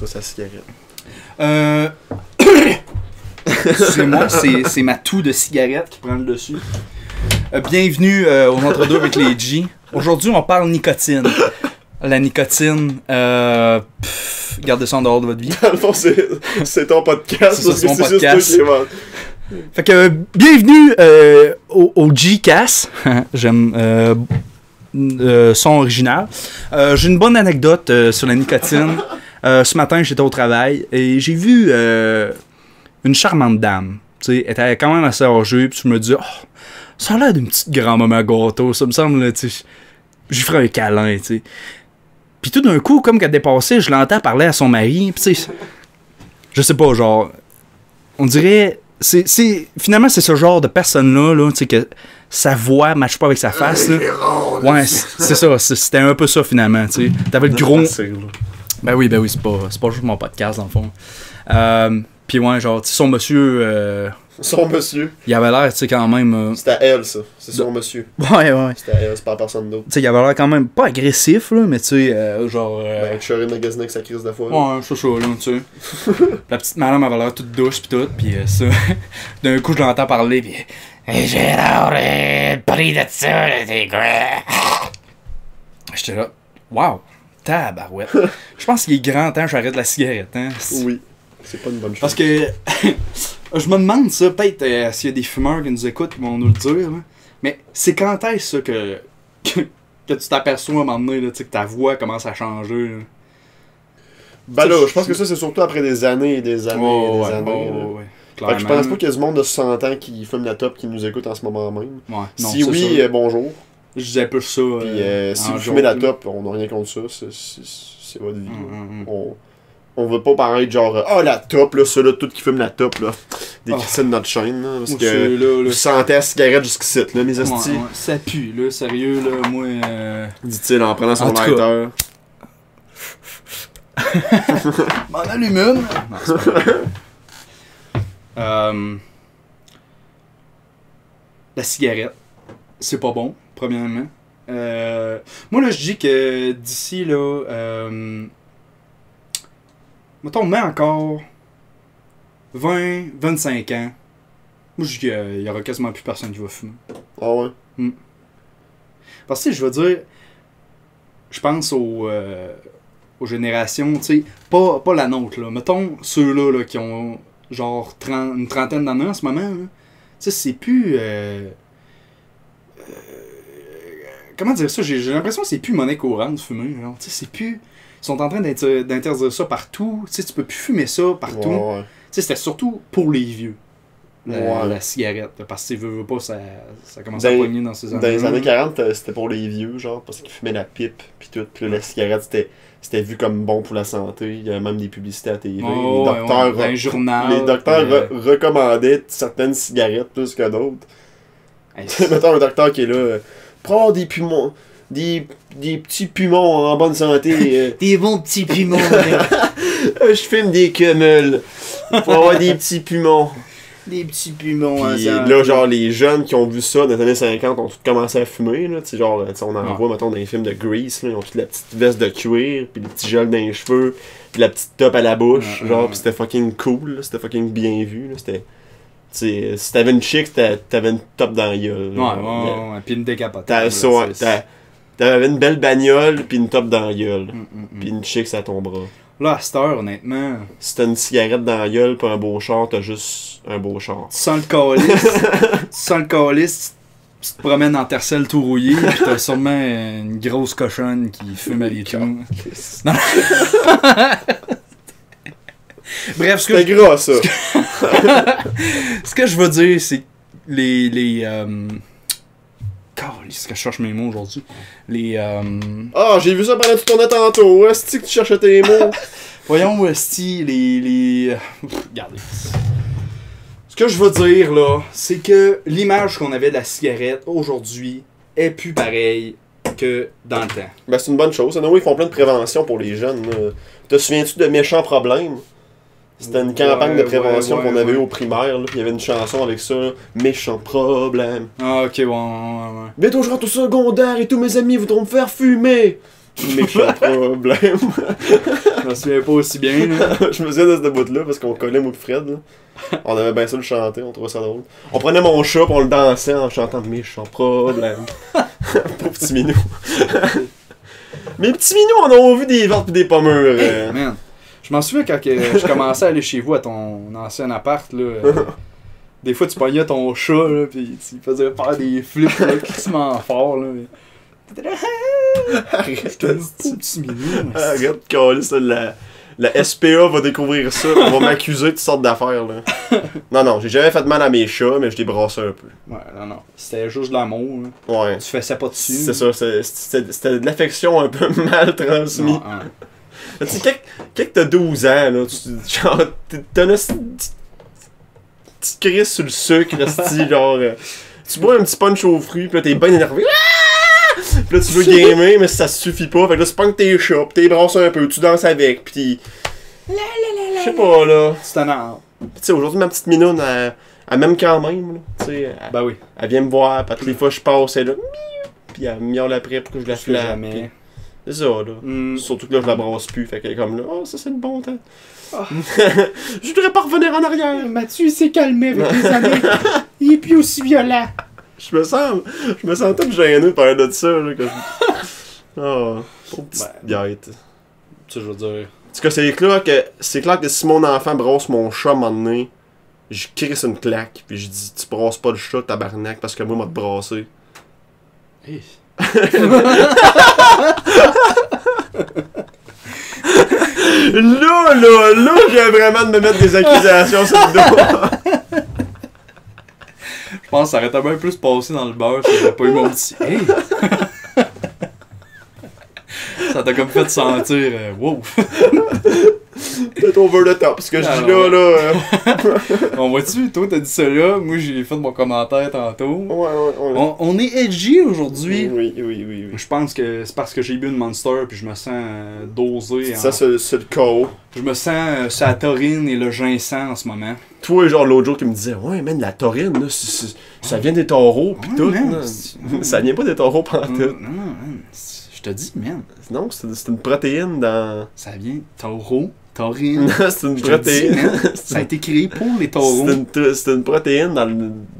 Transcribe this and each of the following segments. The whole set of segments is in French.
Toi, sa cigarette. Excusez-moi, c'est ma toux de cigarette qui prend le dessus. Bienvenue au Entre-deux avec les G. Aujourd'hui, on parle nicotine. La nicotine, gardez ça en dehors de votre vie. Dans le fond, c'est ton podcast. C'est mon podcast. Juste toi qui Fait que, bienvenue au G-Cast. J'aime son original. J'ai une bonne anecdote sur la nicotine. Ce matin, j'étais au travail et j'ai vu une charmante dame. Tu sais, elle était quand même assez âgée. Puis je me dis, oh, ça a l'air d'une petite grand-maman gâteau. Ça me semble, tu sais, j'y ferais un câlin, tu sais. Puis tout d'un coup, comme qu'elle dépassait, je l'entends parler à son mari. Puis tu sais, je sais pas, genre, on dirait, finalement, c'est ce genre de personne-là, là, tu sais, que sa voix matche pas avec sa face, là. Ouais, c'est ça, c'était un peu ça, finalement, tu sais. T'avais le gros... Ben oui, c'est pas juste mon podcast, dans le fond. Puis ouais, genre, tu sais, son monsieur... Son monsieur. Il avait l'air, tu sais, quand même... C'est à elle, ça. C'est son monsieur. Ouais. C'est à elle, c'est pas à personne d'autre. Tu sais, il avait l'air quand même pas agressif, là, mais tu sais, genre... Ben, tu aurais magasiné avec sa crise de foi. Ouais, c'est ça, là, tu sais. La petite madame avait l'air toute douce pis tout, pis ça... D'un coup, je l'entends parler, pis... Hey, Gérard, le prix de ça, c'est quoi? J'étais là, wow, tabarouette. Je pense qu'il est grand temps que j'arrête la cigarette, hein. Oui, c'est pas une bonne chose. Parce que... je me demande ça, peut-être s'il y a des fumeurs qui nous écoutent qui vont nous le dire, là. Mais c'est quand est-ce ça que tu t'aperçois à un moment donné, là, que ta voix commence à changer, là? Ben là, je pense que ça, c'est surtout après des années et des années et des années. Ouais. Fait que je pense pas qu'il y a du monde de 60 ans qui fume la top qui nous écoute en ce moment même. Ouais, non, si oui, bonjour. Je disais plus ça. Puis si vous fumez la top, on n'a rien contre ça. C'est votre vie. On veut pas paraître genre la top, là, ceux-là, tout qui fument la top, là. Des critiques de notre chaîne, là. Parce que vous sentez la cigarette jusqu'ici, là, mes hosties. Ouais, ça pue, là, sérieux, là, moi. Dit-il en prenant son lighter. M'en allume une. Non, c'est pas vrai. La cigarette, c'est pas bon, premièrement. Moi, là, je dis que d'ici, là, mettons, on met encore 20, 25 ans. Moi, je dis qu'il y aura quasiment plus personne qui va fumer. Ah ouais? Parce que, je veux dire, je pense aux générations, tu sais, pas la nôtre, là. Mettons, ceux-là, là, qui ont genre une trentaine d'années en ce moment, tu sais, c'est plus... comment dire ça? J'ai l'impression que c'est plus monnaie courante de fumer, genre. Tu sais, c'est plus... Ils sont en train d'interdire ça partout. Tu sais, tu peux plus fumer ça partout. Ouais. Tu sais, c'était surtout pour les vieux. Ouais. La cigarette. Parce que tu veux pas, ça commence à poigner dans ces années. Dans les années 40, c'était pour les vieux, genre, parce qu'ils fumaient la pipe, puis tout. Puis là, la cigarette, c'était vu comme bon pour la santé. Il y avait même des publicités à TV. Les docteurs recommandaient certaines cigarettes plus que d'autres. Mettons un docteur qui est là, prends des poumons, des petits poumons en bonne santé. Des bons petits poumons. Je fume des Kemmel pour avoir des petits poumons. Des petits poumons. Puis là, genre, les jeunes qui ont vu ça dans les années 50 ont tous commencé à fumer, là. Tu sais, genre, on en voit, mettons, dans les films de Grease, là, ils ont toute la petite veste de cuir, puis les petits gels dans les cheveux, puis la petite top à la bouche, genre, puis c'était fucking cool, là, c'était fucking bien vu, là, c'était... T'sais, si t'avais une chick, t'avais une top dans la gueule. Ouais, pis une décapotable. T'avais une belle bagnole, pis une top dans la gueule. Pis une chick, ça ton bras. Là, à cette heure, honnêtement... Si t'as une cigarette dans la gueule pis un beau char, t'as juste un beau char. Tu sens le calice, tu te promènes en tercelle tout rouillé, pis t'as sûrement une grosse cochonne qui fume à les tout. Non. Bref, c'était gras, ça. Ce que je veux dire, c'est que ce que je cherche mes mots aujourd'hui. Ah, j'ai vu ça pendant que tu tournais tantôt. Est-ce que tu cherchais tes mots? Voyons, esti, regardez. Ce que je veux dire, là, c'est que l'image qu'on avait de la cigarette aujourd'hui est plus pareille que dans le temps. Ben, c'est une bonne chose. Ils font plein de prévention pour les jeunes. Te souviens-tu de Méchants Problèmes? C'était une campagne de prévention qu'on avait eu au primaire. Là, puis il y avait une chanson avec ça. Là, Méchant problème. Ah, ok, ouais. Bientôt je rentre au secondaire et tous mes amis voudront me faire fumer. Méchant problème. Je me souviens pas aussi bien. Là. Je me souviens de ce bout-là parce qu'on collait moi et Fred. Là. On avait bien ça le chanter, on trouvait ça drôle. On prenait mon chat et on le dansait en chantant méchant problème. Pauvre petit minou. Mes petits minous, on a vu des vertes et des pommures. Man. Je m'en souviens quand je commençais à aller chez vous à ton ancien appart. Là, des fois, tu pognais ton chat, là, pis tu faisais faire des flips là, crissement fort. Là, mais... Arrête, petit minou. Arrête de caler ça. La SPA va découvrir ça. On va m'accuser de toutes sortes d'affaires. Là. Non, j'ai jamais fait mal à mes chats, mais je les brassais un peu. Ouais, non. C'était juste de l'amour. Ouais. Tu faisais pas dessus. C'est ça. C'était de l'affection un peu mal transmise. Tu sais, quand t'as 12 ans, là, t'as une petite crise sur le sucre, genre. Tu bois un petit punch aux fruits, pis là, t'es bien énervé. Pis là, tu veux gamer, mais ça suffit pas. Fait que là, tu pognes tes chats, pis t'es brasses un peu, tu danses avec, pis je sais pas, là. C'est un art. Pis tu sais, aujourd'hui, ma petite minoune, elle m'aime quand même, là. Tu sais, ben oui. Elle vient me voir, pis toutes les fois je passe, elle est là, pis elle me miaule après pour que je la flatte. C'est ça, là. Surtout que là, je la brasse plus, fait qu'elle est comme là, oh, ça c'est le bon temps. Oh. Je voudrais pas revenir en arrière. Mathieu, il s'est calmé avec les années. Il est plus aussi violent. Je me sens tout gêné de parler de ça, là. Oh, pauvre petite guette. Tu veux dire. En tout cas, c'est clair que si mon enfant brasse mon chat à un moment donné, je crisse une claque, puis je dis, tu brasses pas le chat, tabarnak, parce que moi, m'a te brassé. Hey. Là, j'ai vraiment de me mettre des accusations sur le dos. Je pense que ça aurait bien plus passé dans le beurre si j'avais pas eu mon petit hey! Ça t'a comme fait sentir wow! Peut-être over the top, parce que je dis là. On voit-tu, toi t'as dit ça là, moi j'ai fait mon commentaire tantôt. Ouais. On est edgy aujourd'hui. Oui. Je pense que c'est parce que j'ai bu une Monster puis je me sens dosé. Ça, c'est le KO. Je me sens sur la taurine et le ginseng en ce moment. Toi, genre l'autre jour qui me disait, ouais, man, la taurine, là, ça vient des taureaux pis tout. Man, ça vient pas des taureaux pantoute. Non, man. Je te dis, man. Non, c'est une protéine dans. Ça vient taureau. Taurine. C'est une protéine. Ça a été créé pour les taureaux. C'est une protéine dans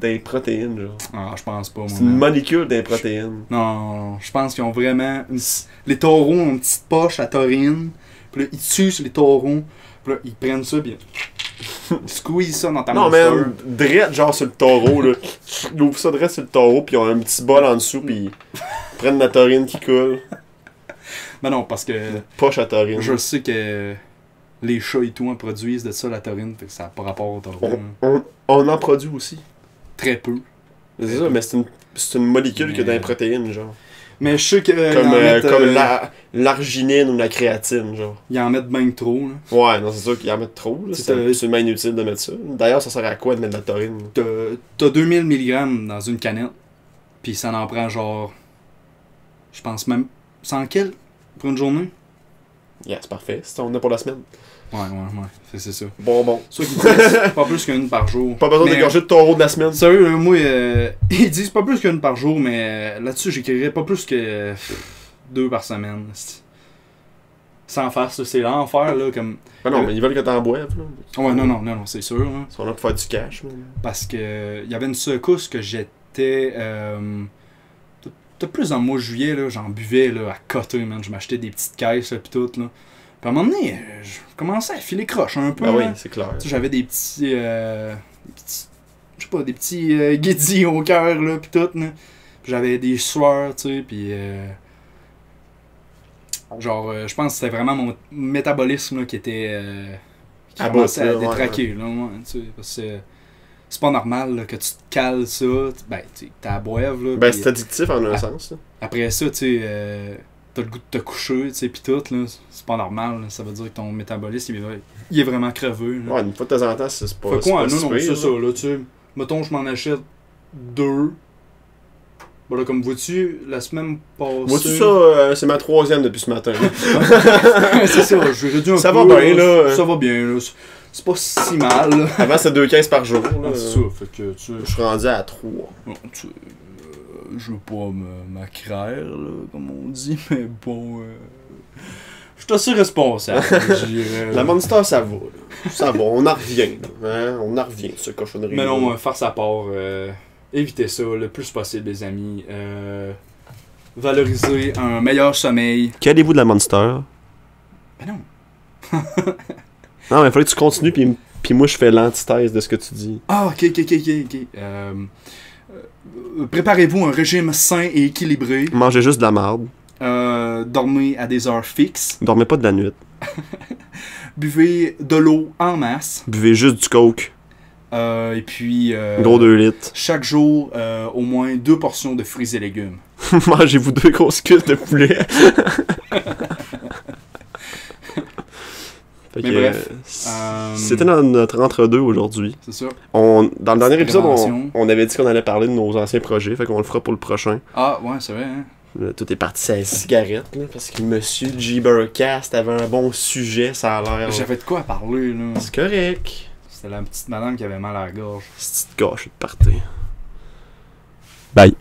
des protéines, genre. Ah, je pense pas, moi. C'est une molécule des protéines. Non, je pense qu'ils ont vraiment. Les taureaux ont une petite poche à taurine. Puis là, ils tuent sur les taureaux. Puis là, ils prennent ça, puis ils squeezent ça dans ta non, Monster. Non, mais drette, genre sur le taureau, là. Ils ouvrent ça drette sur le taureau, puis ils ont un petit bol en dessous, puis ils prennent la taurine qui coule. Ben non, parce que. Poche à taurine. Je sais que. Les chats et tout en produisent de ça, la taurine, fait que ça n'a pas rapport au taureau. On en produit aussi. Très peu. C'est ça, mais c'est une molécule qui a dans les protéines, genre. Mais je sais que. Comme l'arginine ou la créatine, genre. Ils en mettent bien trop, là. Ouais, non, c'est sûr qu'ils en mettent trop, là. C'est absolument inutile de mettre ça. D'ailleurs, ça sert à quoi de mettre de la taurine? T'as 2000 mg dans une canette, puis ça en prend genre. Je pense même. 100 quel pour une journée? Yeah, c'est parfait. C'est on a pour la semaine. Ouais. C'est ça. Bon. Ceux qui disent pas plus qu'une par jour. Pas besoin d'égorger de taureau de la semaine. Sérieux, moi, ils disent pas plus qu'une par jour, mais là-dessus, j'écrirais pas plus que 2 par semaine. Sans farce, c'est l'enfer, là, comme... Ah non, mais ils veulent que t'en boives, là. Ouais, non, c'est sûr. Hein. Ils sont là pour faire du cash, man. Parce que il y avait une secousse que j'étais... plus dans le mois de juillet, là, j'en buvais là, à côté, man. Je m'achetais des petites caisses, là, pis tout, là. Puis à un moment donné, je commençais à filer croche un peu. Ah oui, hein. c'est clair. J'avais des petits je sais pas, des petits guédis au cœur, là, pis tout, là. J'avais des sueurs, tu sais, pis je pense que c'était vraiment mon métabolisme, là, qui était... qui commençait à détraquer, là, ouais, tu sais, parce que... C'est pas normal là, que tu te cales ça. Ben, tu t'as à boire. Là. Ben, c'est addictif en un sens. Là. Après ça, tu sais, t'as le goût de te coucher, tu sais, pis tout. Là, c'est pas normal. Là. Ça veut dire que ton métabolisme, il est vraiment crevé. Là. Ouais, une fois de temps en temps, c'est pas. Fait quoi, non, c'est ça. Là, tu sais, mettons, je m'en achète 2. Bon, là, comme vois-tu, la semaine passée. Vois-tu ça, c'est ma 3e depuis ce matin. C'est ça, je vais réduire un ça peu. Ça va bien, là. Ça va bien, là. C'est pas si mal. Là. Avant, c'était 2 caisses par jour. Là. C'est ça, fait que tu... Je suis rendu à 3. Bon, je veux pas m'accraire, là, comme on dit, mais bon... je suis assez responsable, je dirais. La Monster, ça va. Là. Ça va, on en revient. Hein? On en revient, ce cochonnerie. Mais non, farce à part, évitez ça le plus possible, les amis. Valoriser un meilleur sommeil. Qu'allez-vous de la Monster? Ben non. Non, mais il fallait que tu continues, puis moi, je fais l'antithèse de ce que tu dis. Ah, ok. Préparez-vous un régime sain et équilibré. Mangez juste de la marde. Dormez à des heures fixes. Dormez pas de la nuit. Buvez de l'eau en masse. Buvez juste du coke. Et puis... gros 2 litres. Chaque jour, au moins 2 portions de fruits et légumes. Mangez-vous 2 grosses cuisses de poulet. Mais bref. C'était dans notre entre-deux aujourd'hui. C'est ça. Dans le dernier épisode, on avait dit qu'on allait parler de nos anciens projets, fait qu'on le fera pour le prochain. Ah, ouais, c'est vrai, hein. Là, tout est parti à la cigarette, là, parce que Monsieur G. Burcast avait un bon sujet, ça a l'air. J'avais de quoi à parler, là. C'est correct. C'était la petite madame qui avait mal à la gorge. C'est une petite gâche de partir. Bye.